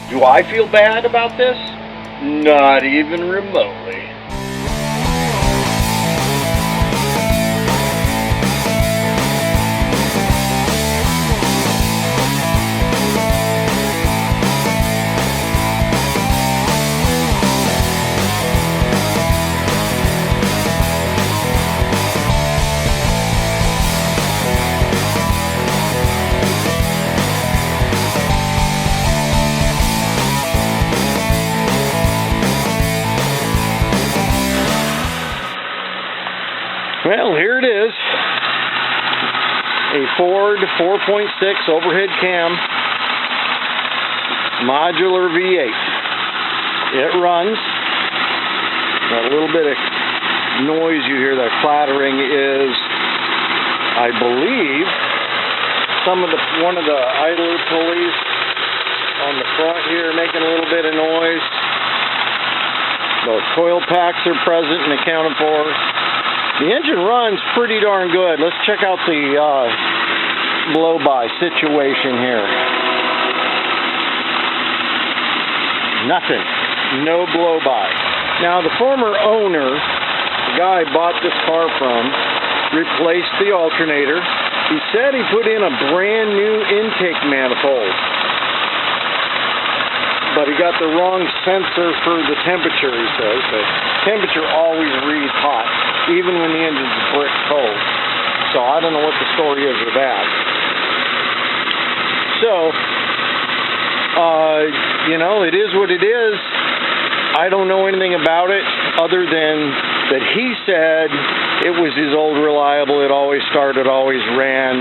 Do I feel bad about this? Not even remotely. Well, here it is, a Ford 4.6 overhead cam, modular V8. It runs. That little bit of noise you hear, that clattering, is, I believe, one of the idler pulleys on the front here making a little bit of noise. The coil packs are present and accounted for. The engine runs pretty darn good. Let's check out the blow-by situation here. Nothing. No blow-by. Now, the former owner, the guy I bought this car from, replaced the alternator. He said he put in a brand new intake manifold, but he got the wrong sensor for the temperature, he says. The temperature always reads hot, even when the engine's brick cold. So I don't know what the story is with that. So, it is what it is. I don't know anything about it other than that he said it was his old reliable. It always started, always ran,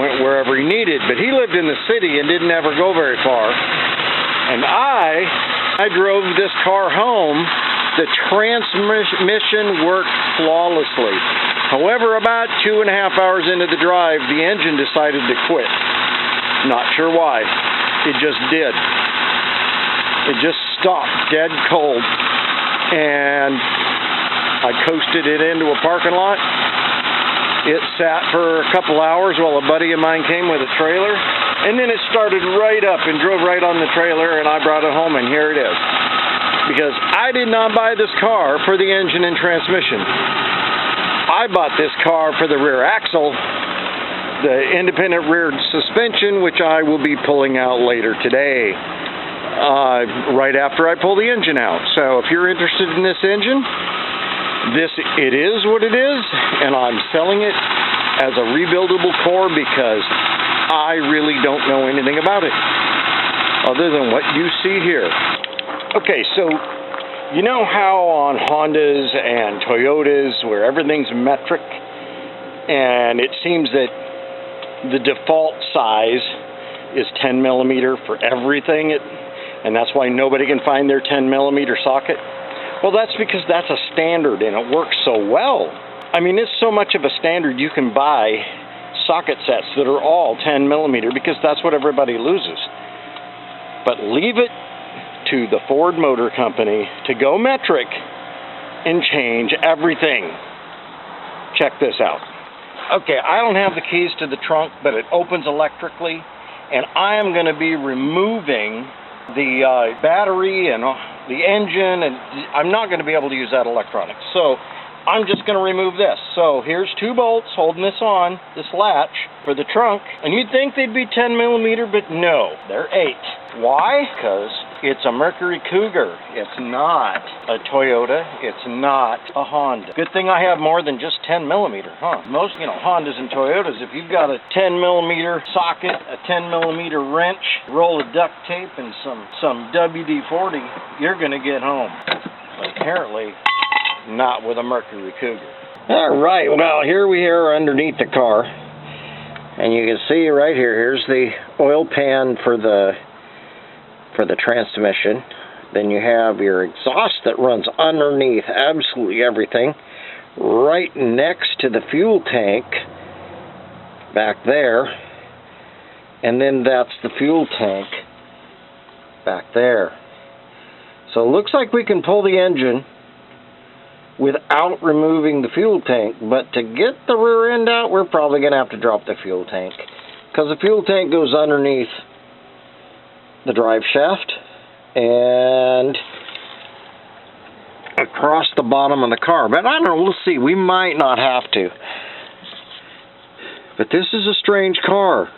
went wherever he needed. But he lived in the city and didn't ever go very far. And I drove this car home. The transmission worked flawlessly. However, about 2.5 hours into the drive, the engine decided to quit. Not sure why. It just did. It just stopped dead cold. And I coasted it into a parking lot. It sat for a couple hours while a buddy of mine came with a trailer. And then it started right up and drove right on the trailer, and I brought it home, and here it is. Because I did not buy this car for the engine and transmission. I bought this car for the rear axle, the independent rear suspension, which I will be pulling out later today, right after I pull the engine out. So if you're interested in this engine, it is what it is, and I'm selling it as a rebuildable core because I really don't know anything about it other than what you see here. Okay, so you know how on Hondas and Toyotas where everything's metric and it seems that the default size is 10 millimeter for everything, and that's why nobody can find their 10 millimeter socket? Well, that's because that's a standard and it works so well. I mean, it's so much of a standard you can buy socket sets that are all 10 millimeter because that's what everybody loses. But leave it to the Ford Motor Company to go metric and change everything. Check this out. Okay, I don't have the keys to the trunk, but it opens electrically, and I am going to be removing the battery and the engine, and I'm not going to be able to use that electronics. So I'm just going to remove this. So here's 2 bolts holding this on, this latch for the trunk. And you'd think they'd be 10 millimeter, but no, they're 8. Why? Because it's a Mercury Cougar. It's not a Toyota. It's not a Honda. Good thing I have more than just 10 millimeter, huh? Most, Hondas and Toyotas, if you've got a 10 millimeter socket, a 10 millimeter wrench, roll of duct tape, and some WD-40, you're going to get home. But apparently, not with a Mercury Cougar. All right, well, here we are underneath the car, and you can see right here, here's the oil pan for the transmission. Then you have your exhaust that runs underneath absolutely everything, right next to the fuel tank back there, and then that's the fuel tank back there. So it looks like we can pull the engine without removing the fuel tank, but to get the rear end out, we're probably going to have to drop the fuel tank, because the fuel tank goes underneath the drive shaft and across the bottom of the car. But I don't know, we'll see. We might not have to. But this is a strange car.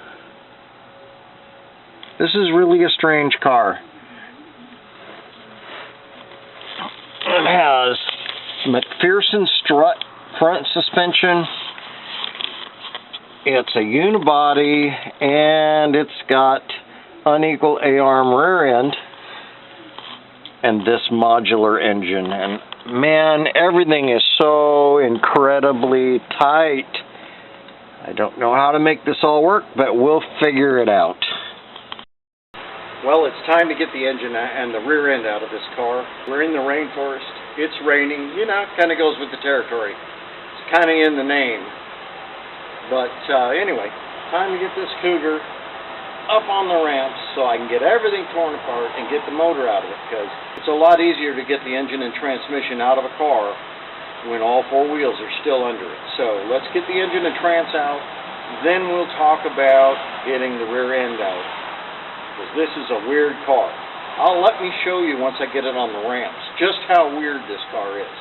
This is really a strange car. It has McPherson strut front suspension. It's a unibody, and it's got unequal A-arm rear end and this modular engine. And man, everything is so incredibly tight. I don't know how to make this all work, but we'll figure it out. Well, it's time to get the engine and the rear end out of this car. We're in the rainforest. It's raining. You know, it kind of goes with the territory. It's kind of in the name. But anyway, time to get this Cougar up on the ramps so I can get everything torn apart and get the motor out of it, because it's a lot easier to get the engine and transmission out of a car when all four wheels are still under it. So let's get the engine and trans out, then we'll talk about getting the rear end out, because this is a weird car. Let me show you once I get it on the ramps just how weird this car is.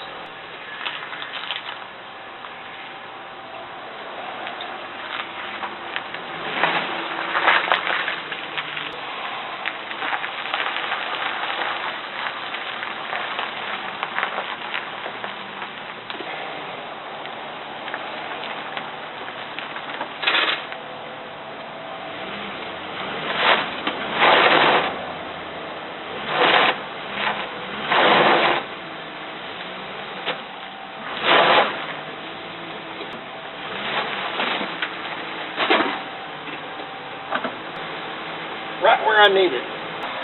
Right where I need it.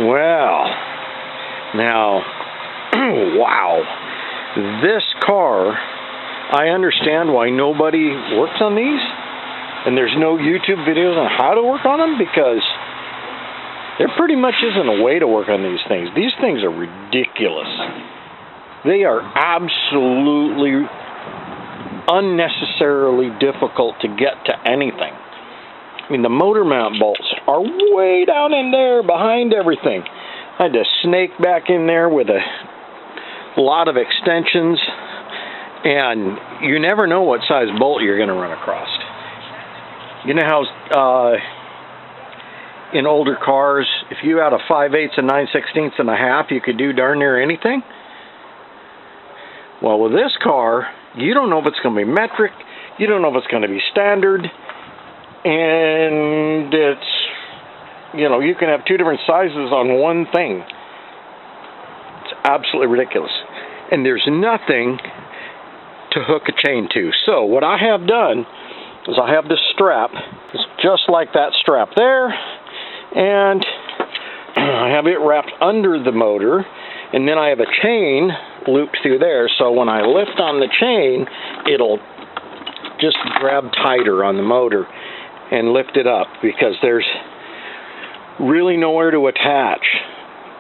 Well, now, wow. This car, I understand why nobody works on these, and there's no YouTube videos on how to work on them, because there pretty much isn't a way to work on these things. These things are ridiculous. They are absolutely unnecessarily difficult to get to anything. I mean, the motor mount bolts are way down in there behind everything. I had to snake back in there with a lot of extensions, and you never know what size bolt you're going to run across. You know how in older cars, if you had a 5/8, a 9/16, and a half, you could do darn near anything? Well, with this car, you don't know if it's going to be metric, you don't know if it's going to be standard, and it's, you know, you can have two different sizes on one thing. It's absolutely ridiculous. And there's nothing to hook a chain to. So what I have done is I have this strap. It's just like that strap there, and I have it wrapped under the motor, and then I have a chain looped through there, so when I lift on the chain, it'll just grab tighter on the motor and lift it up, because there's really nowhere to attach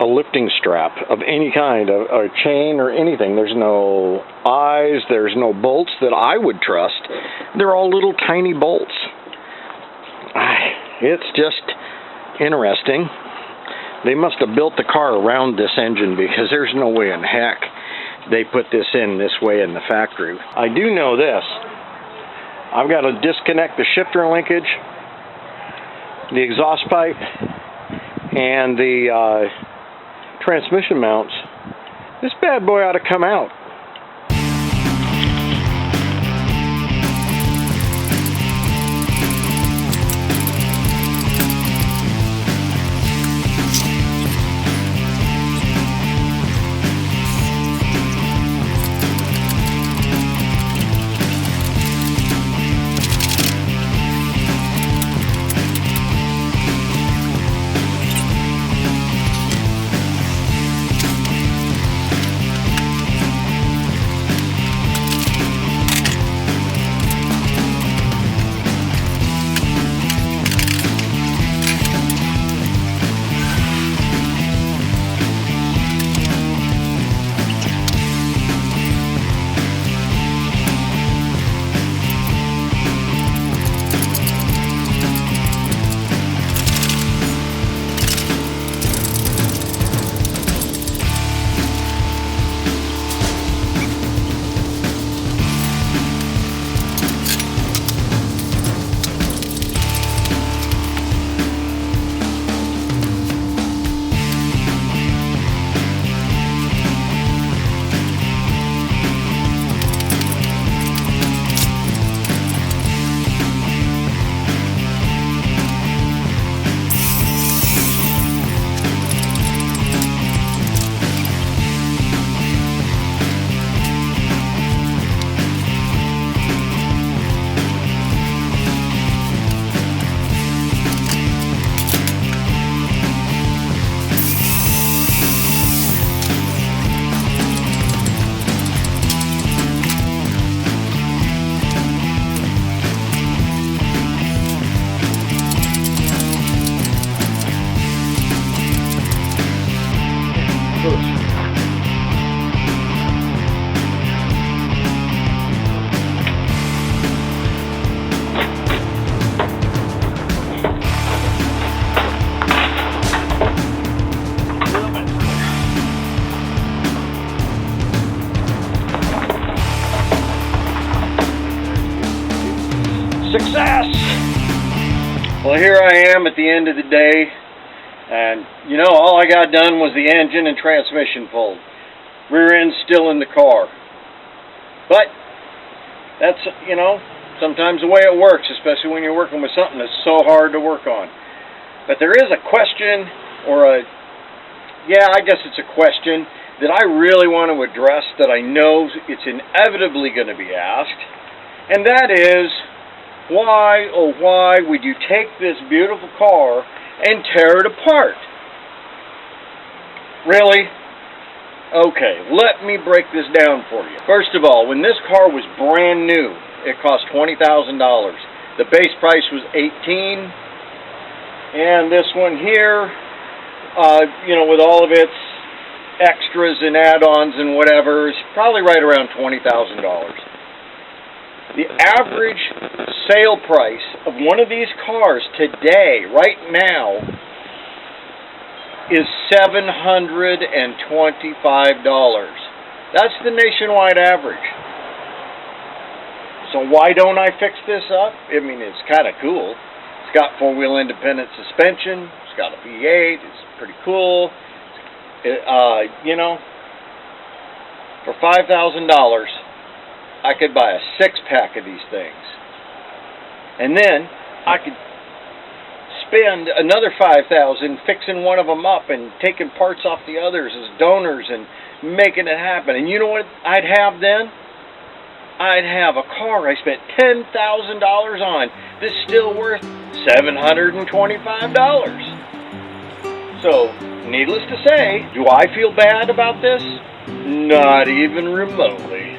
a lifting strap of any kind, a chain or anything. There's no eyes, there's no bolts that I would trust. They're all little tiny bolts. It's just interesting. They must have built the car around this engine, because there's no way in heck they put this in this way in the factory. I do know this. I've got to disconnect the shifter linkage, the exhaust pipe, and the transmission mounts. This bad boy ought to come out. first. Success! Well, here I am at the end of the day, and you know, all I got done was the engine and transmission pulled. Rear end's still in the car. But that's, you know, sometimes the way it works, especially when you're working with something that's so hard to work on. But there is a question, or I guess it's a question that I really want to address, that I know it's inevitably going to be asked, and that is, why, oh why, would you take this beautiful car and tear it apart? Really? Okay, let me break this down for you. First of all, when this car was brand new, it cost $20,000. The base price was $18,000, and this one here, you know, with all of its extras and add-ons and whatever, is probably right around $20,000. The average sale price of one of these cars today, right now, is $725. That's the nationwide average. So why don't I fix this up? I mean, it's kind of cool. It's got four-wheel independent suspension. It's got a V8. It's pretty cool. You know, for $5,000, I could buy a six-pack of these things. And then I could spend another $5,000 fixing one of them up and taking parts off the others as donors and making it happen. And you know what I'd have then? I'd have a car I spent $10,000 on that's still worth $725. So, needless to say, do I feel bad about this? Not even remotely.